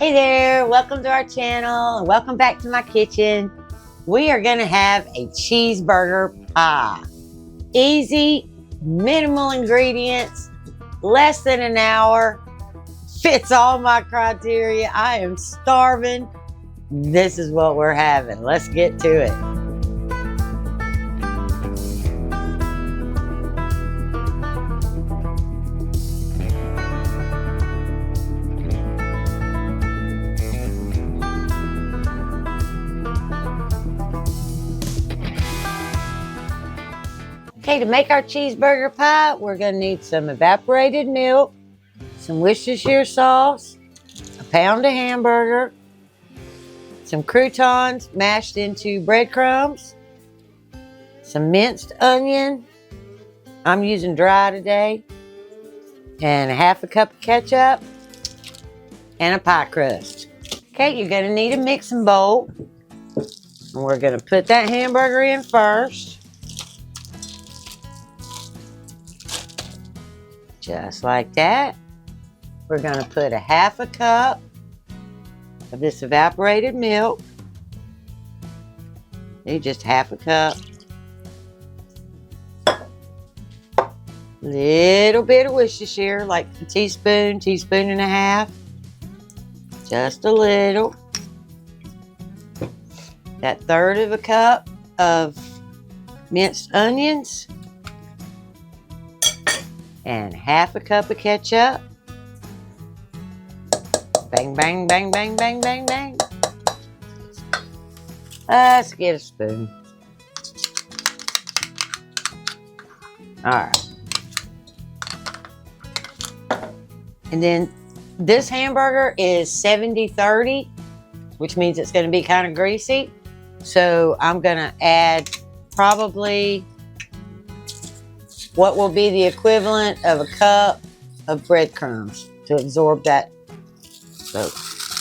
Hey there, welcome to our channel and welcome back to my kitchen. We are going to have a cheeseburger pie. Easy, minimal ingredients, less than an hour, fits all my criteria. I am starving. This is what we're having. Let's get to it. Okay, to make our cheeseburger pie, we're going to need some evaporated milk, some Worcestershire sauce, a pound of hamburger, some croutons mashed into breadcrumbs, some minced onion, I'm using dry today, and a half a cup of ketchup, and a pie crust. Okay, you're going to need a mixing bowl, and we're going to put that hamburger in first. Just like that. We're going to put a half a cup of this evaporated milk. Need just half a cup. Little bit of Worcestershire, like a teaspoon, teaspoon and a half. Just a little. That third of a cup of minced onions. And half a cup of ketchup. Bang, bang, bang, bang, bang, bang, bang. Let's get a spoon. All right. And then this hamburger is 70-30, which means it's going to be kind of greasy. So I'm going to add probably what will be the equivalent of a cup of breadcrumbs to absorb that. So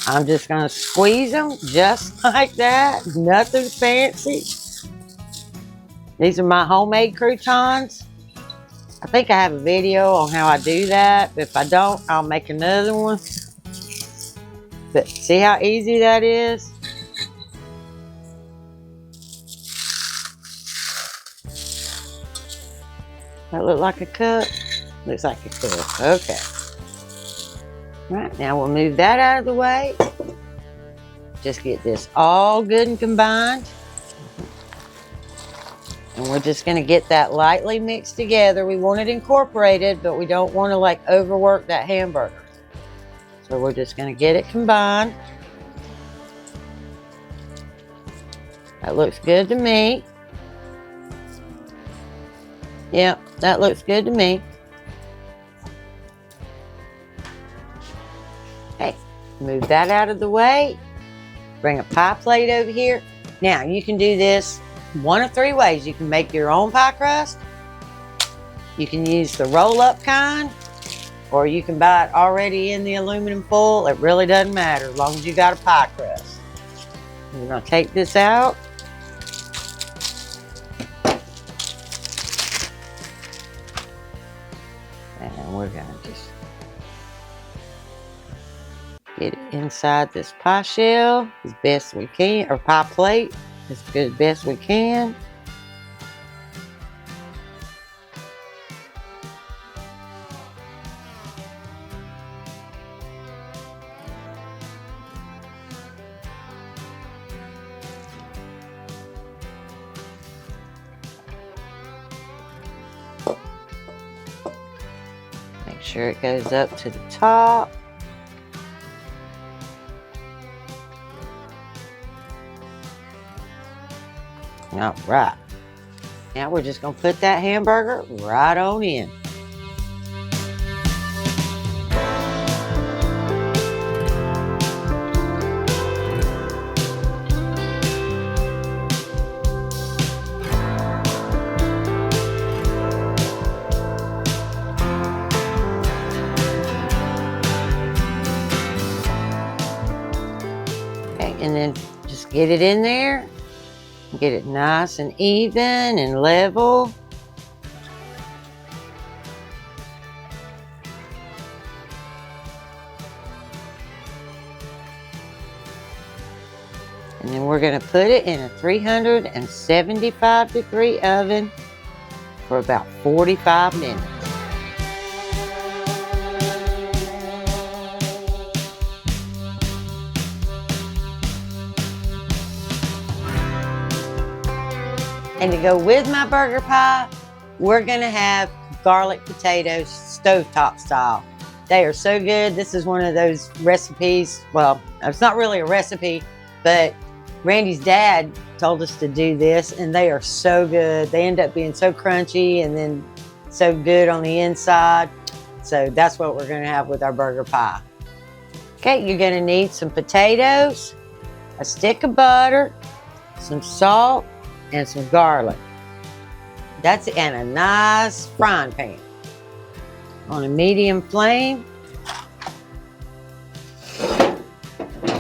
I'm just going to squeeze them just like that. Nothing fancy. These are my homemade croutons. I think I have a video on how I do that. If I don't, I'll make another one. But see how easy that is? That look like a cup? Looks like a cup. Okay. All right, now we'll move that out of the way. Just get this all good and combined. And we're just going to get that lightly mixed together. We want it incorporated, but we don't want to like overwork that hamburger. So we're just going to get it combined. That looks good to me. Yep, that looks good to me. Okay, move that out of the way. Bring a pie plate over here. Now, you can do this one of three ways. You can make your own pie crust. You can use the roll-up kind, or you can buy it already in the aluminum foil. It really doesn't matter as long as you got a pie crust. We're going to take this out. And we're going to just get it inside this pie shell as best we can, or pie plate as good as best we can. Make sure it goes up to the top. All right. Now we're just going to put that hamburger right on in. Okay, and then just get it in there. Get it nice and even and level. And then we're going to put it in a 375-degree oven for about 45 minutes. And to go with my burger pie, we're going to have garlic potatoes stovetop style. They are so good. This is one of those recipes. Well, it's not really a recipe, but Randy's dad told us to do this, and they are so good. They end up being so crunchy and then so good on the inside. So that's what we're going to have with our burger pie. Okay, you're going to need some potatoes, a stick of butter, some salt, and some garlic. That's in a nice frying pan on a medium flame.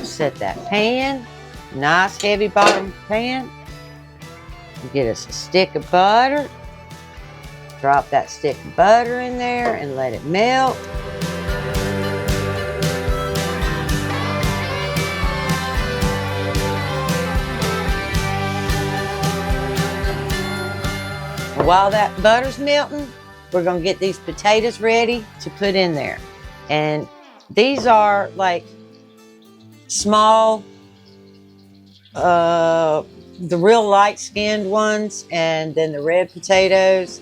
Set that pan, nice heavy bottom pan. Get us a stick of butter. Drop that stick of butter in there and let it melt. While that butter's melting, we're going to get these potatoes ready to put in there. And these are like small, the real light-skinned ones, and then the red potatoes.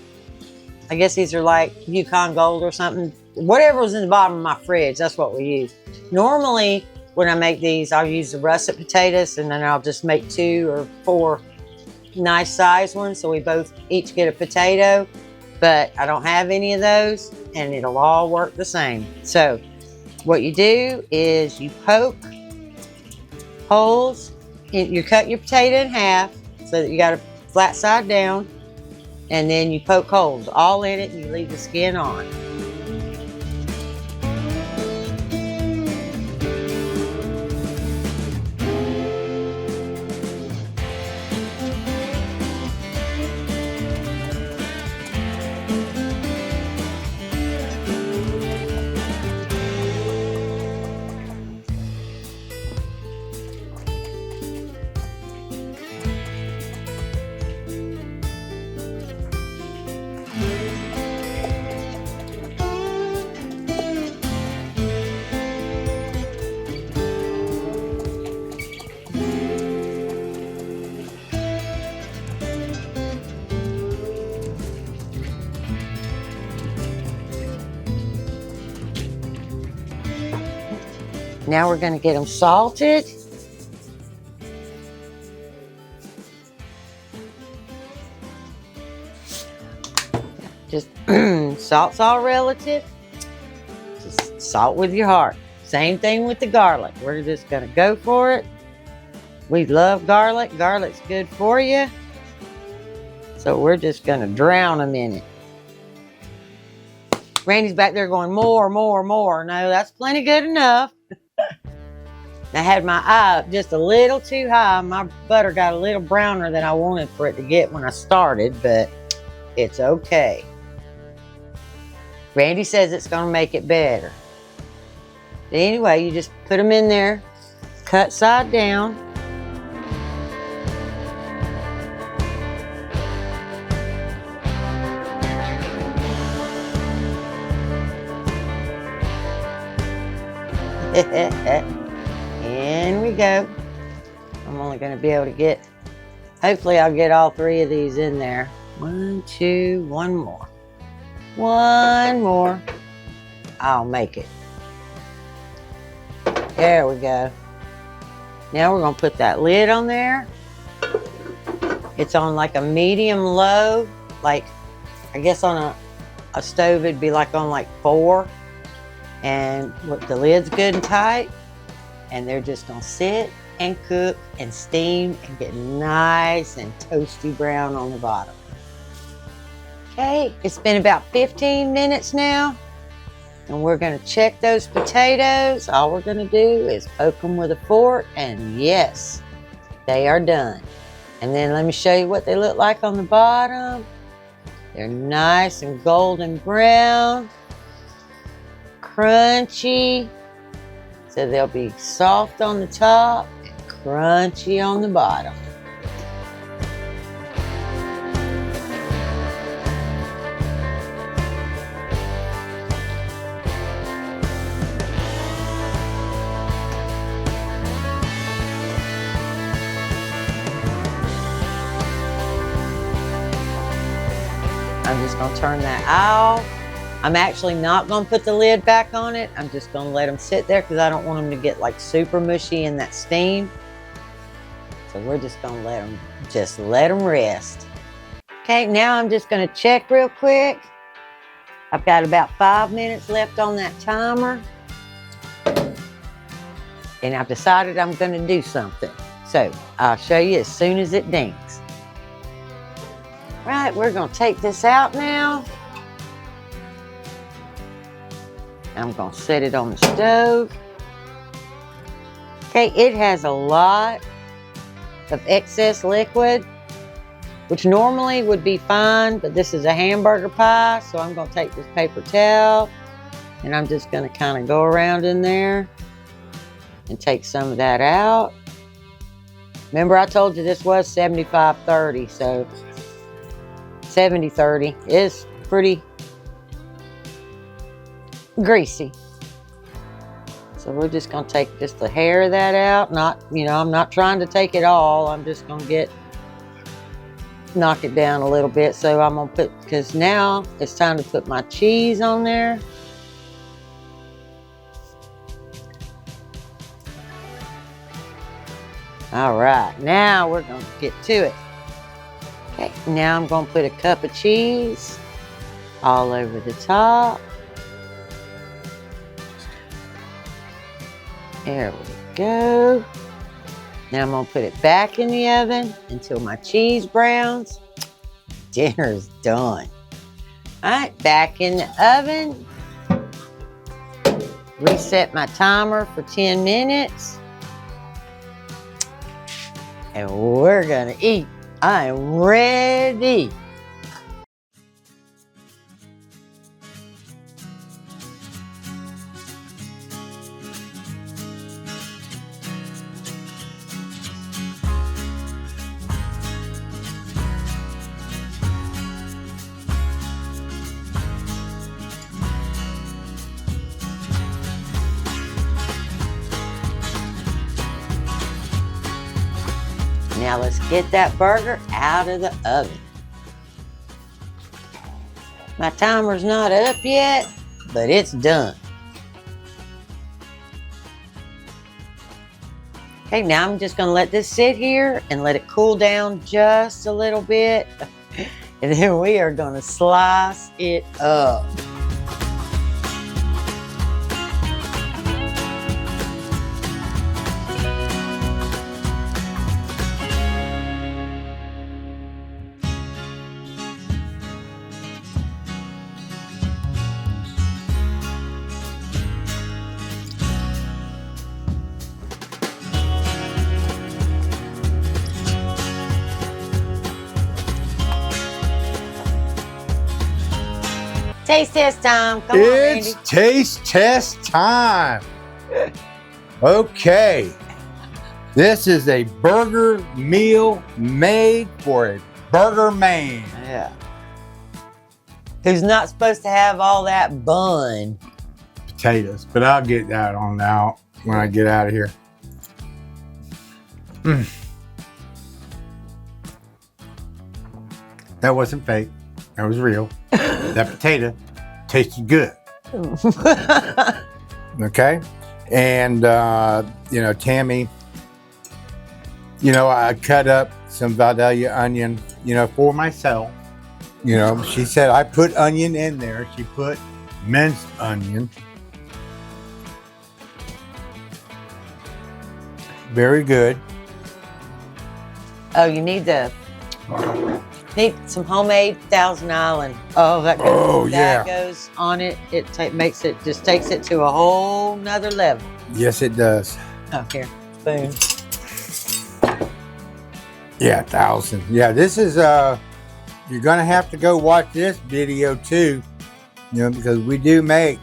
I guess these are like Yukon Gold or something. Whatever was in the bottom of my fridge, that's what we use. Normally, when I make these, I'll use the russet potatoes, and then I'll just make 2 or 4 nice size ones, so we both each get a potato. But I don't have any of those, and it'll all work the same. So what you do is you poke holes. You cut your potato in half so that you got a flat side down, and then you poke holes all in it, and you leave the skin on. Now we're going to get them salted. Just salt's all relative. Just salt with your heart. Same thing with the garlic. We're just going to go for it. We love garlic. Garlic's good for you. So we're just going to drown them in it. Randy's back there going, more, more, more. No, that's plenty good enough. I had my eye up just a little too high. My butter got a little browner than I wanted for it to get when I started, but it's okay. Randy says it's going to make it better. But anyway, you just put them in there, cut side down. In we go. I'm only going to be able to get, hopefully I'll get all 3 of these in there. 1, 2, 1 more. 1 more. I'll make it. There we go. Now we're going to put that lid on there. It's on like a medium low, like I guess on a stove it'd be like on like 4. And the lid's good and tight. And they're just going to sit and cook and steam and get nice and toasty brown on the bottom. Okay, it's been about 15 minutes now. And we're going to check those potatoes. All we're going to do is poke them with a fork, and yes, they are done. And then let me show you what they look like on the bottom. They're nice and golden brown, crunchy. So they'll be soft on the top and crunchy on the bottom. I'm just going to turn that off. I'm actually not going to put the lid back on it. I'm just going to let them sit there because I don't want them to get like super mushy in that steam. So we're just going to let them rest. Okay, now I'm just going to check real quick. I've got about 5 minutes left on that timer. And I've decided I'm going to do something. So I'll show you as soon as it dings. Right, we're going to take this out now. I'm going to set it on the stove. Okay, it has a lot of excess liquid, which normally would be fine, but this is a hamburger pie, so I'm going to take this paper towel and I'm just going to kind of go around in there and take some of that out. Remember, I told you this was 75-30, so 70-30 is pretty greasy. So we're just going to take just the hair of that out. Not, you know, I'm not trying to take it all. I'm just going to knock it down a little bit. So I'm going to put, because now it's time to put my cheese on there. All right, now we're going to get to it. Okay, now I'm going to put a cup of cheese all over the top. There we go. Now I'm going to put it back in the oven until my cheese browns. Dinner's done. All right, back in the oven. Reset my timer for 10 minutes. And we're going to eat. I'm ready. Now let's get that burger out of the oven. My timer's not up yet, but it's done. Okay, now I'm just gonna let this sit here and let it cool down just a little bit. And then we are gonna slice it up. Taste test time. Come on, Randy. It's taste test time. Okay. This is a burger meal made for a burger man. Yeah. Who's not supposed to have all that bun. Potatoes, but I'll get that on out when I get out of here. That wasn't fake. That was real. That potato tasted good. Okay. And, you know, Tammy, you know, I cut up some Vidalia onion, you know, for myself. You know, she said I put onion in there. She put minced onion. Very good. Oh, you need some homemade Thousand Island. Oh, that goes on it. It just takes it to a whole nother level. Yes, it does. Oh, here, spoon. Yeah, 1,000. Yeah, this is you're gonna have to go watch this video too, you know, because we do make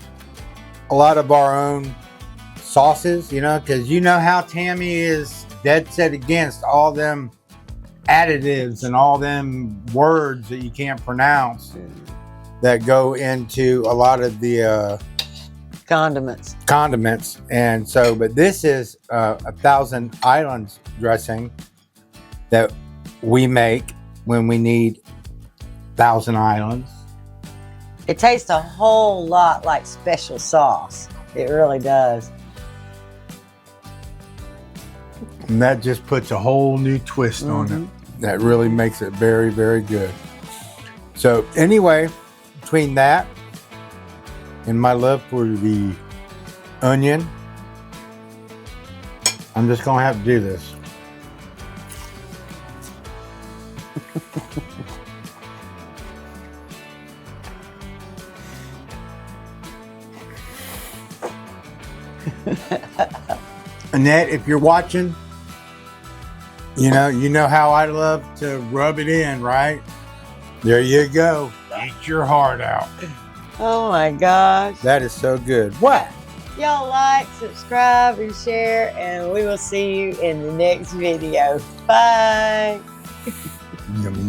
a lot of our own sauces, you know, because you know how Tammy is dead set against all them additives and all them words that you can't pronounce that go into a lot of the condiments. And so, but this is a Thousand Islands dressing that we make when we need Thousand Islands. It tastes a whole lot like special sauce. It really does. And that just puts a whole new twist on it. That really makes it very, very good. So anyway, between that and my love for the onion, I'm just gonna have to do this. Annette, if you're watching, you know how I love to rub it in, right? There you go. Eat your heart out. Oh my gosh. That is so good. What? Y'all like, subscribe, and share, and we will see you in the next video. Bye. Yum,